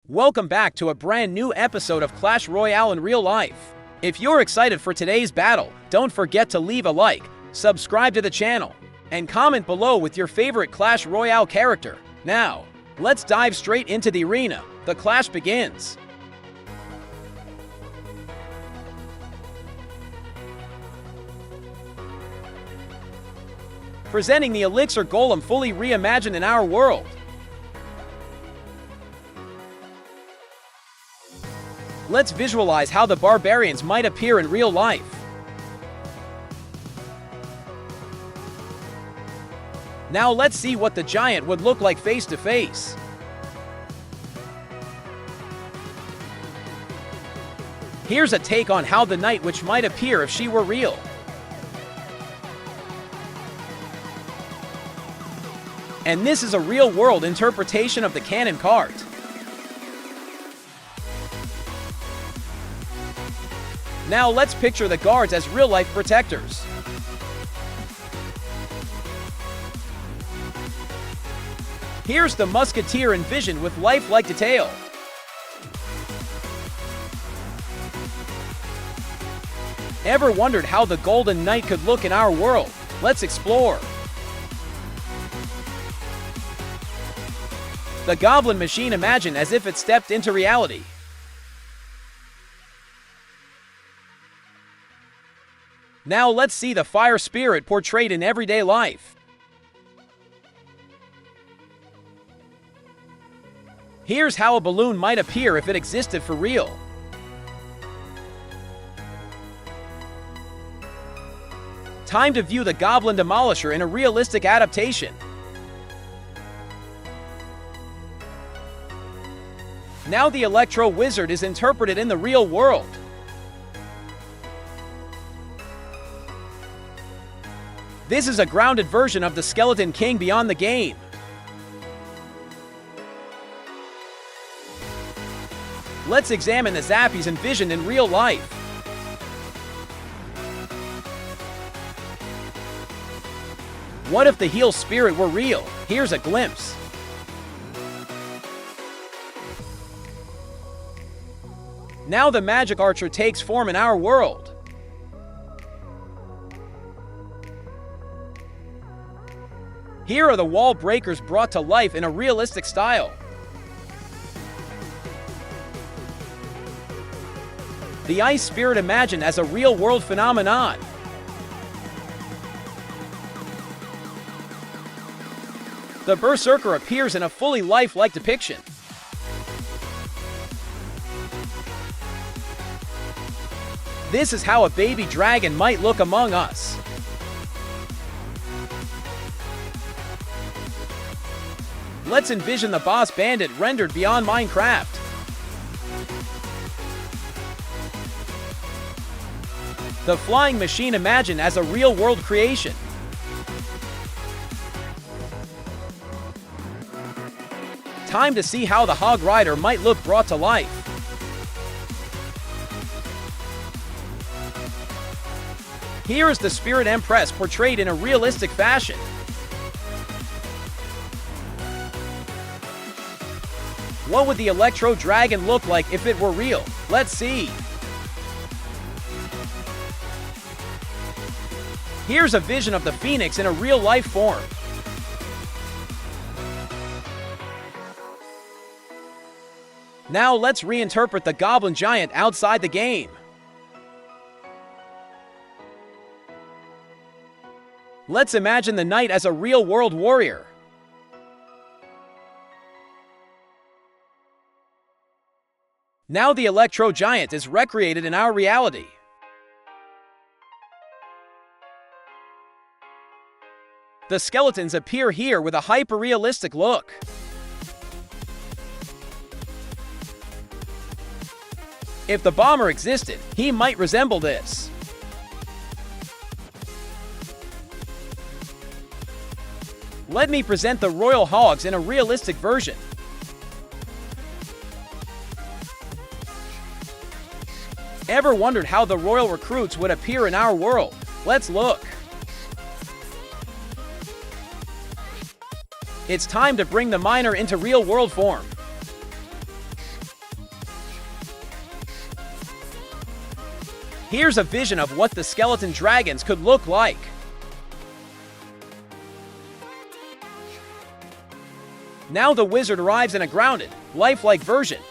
Welcome back to a brand new episode of Clash Royale in real life. If you're excited for today's battle, don't forget to leave a like, subscribe to the channel, and comment below with your favorite Clash Royale character. Now, let's dive straight into the arena. The clash begins. Presenting the Elixir Golem fully reimagined in our world. Let's visualize how the barbarians might appear in real life. Now let's see what the giant would look like face to face. Here's a take on how the Night Witch might appear if she were real. And this is a real-world interpretation of the canon card. Now let's picture the guards as real-life protectors. Here's the musketeer envisioned with lifelike detail. Ever wondered how the Golden Knight could look in our world? Let's explore. The Goblin Machine imagined as if it stepped into reality. Now let's see the Fire Spirit portrayed in everyday life. Here's how a balloon might appear if it existed for real. Time to view the Goblin Demolisher in a realistic adaptation. Now the Electro Wizard is interpreted in the real world. This is a grounded version of the Skeleton King beyond the game. Let's examine the Zappies envisioned in real life. What if the Heel Spirit were real? Here's a glimpse. Now the Magic Archer takes form in our world. Here are the wall breakers brought to life in a realistic style. The Ice Spirit imagined as a real-world phenomenon. The Berserker appears in a fully lifelike depiction. This is how a baby dragon might look among us. Let's envision the Boss Bandit rendered beyond Minecraft. The Flying Machine imagined as a real-world creation. Time to see how the Hog Rider might look brought to life. Here is the Spirit Empress portrayed in a realistic fashion. What would the Electro Dragon look like if it were real? Let's see. Here's a vision of the Phoenix in a real-life form. Now let's reinterpret the Goblin Giant outside the game. Let's imagine the Knight as a real-world warrior. Now the Electro Giant is recreated in our reality. The skeletons appear here with a hyper-realistic look. If the bomber existed, he might resemble this. Let me present the Royal Hogs in a realistic version. Ever wondered how the Royal Recruits would appear in our world? Let's look. It's time to bring the miner into real-world form. Here's a vision of what the skeleton dragons could look like. Now the wizard arrives in a grounded, lifelike version.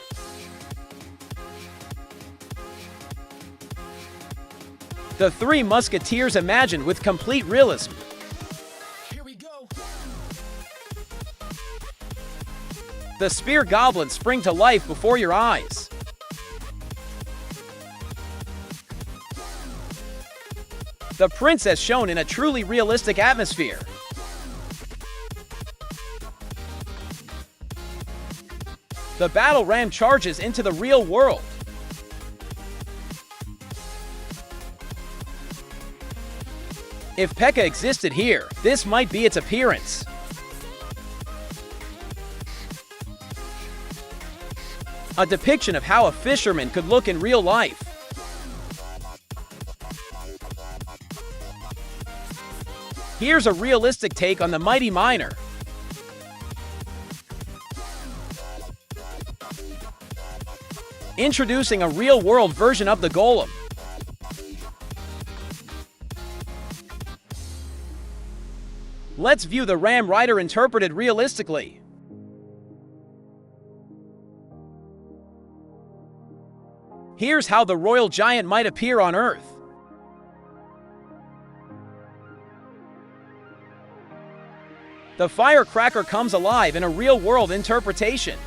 The Three Musketeers imagined with complete realism. Here we go. The spear goblins spring to life before your eyes. The princess shown in a truly realistic atmosphere. The battle ram charges into the real world. If Pekka existed here, this might be its appearance. A depiction of how a fisherman could look in real life. Here's a realistic take on the mighty miner. Introducing a real-world version of the golem. Let's view the Ram Rider interpreted realistically. Here's how the royal giant might appear on Earth. The firecracker comes alive in a real-world interpretation.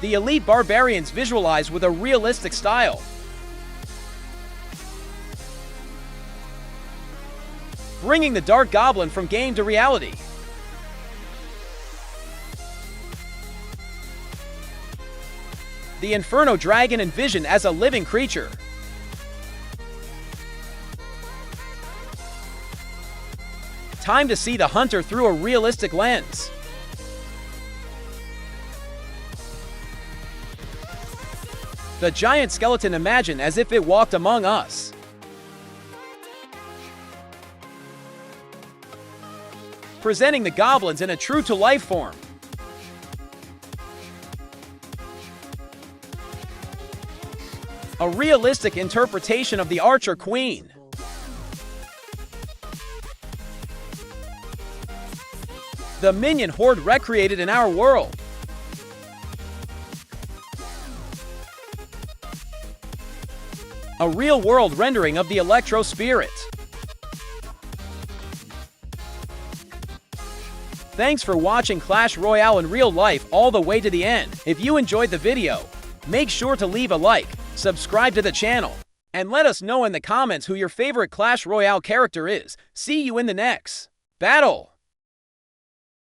The elite barbarians visualize with a realistic style. Bringing the Dark Goblin from game to reality. The Inferno Dragon envisioned as a living creature. Time to see the hunter through a realistic lens. The giant skeleton imagined as if it walked among us. Presenting the goblins in a true-to-life form. A realistic interpretation of the Archer Queen. The minion horde recreated in our world. A real-world rendering of the Electro Spirit. Thanks for watching Clash Royale in real life all the way to the end. If you enjoyed the video, make sure to leave a like, subscribe to the channel, and let us know in the comments who your favorite Clash Royale character is. See you in the next battle!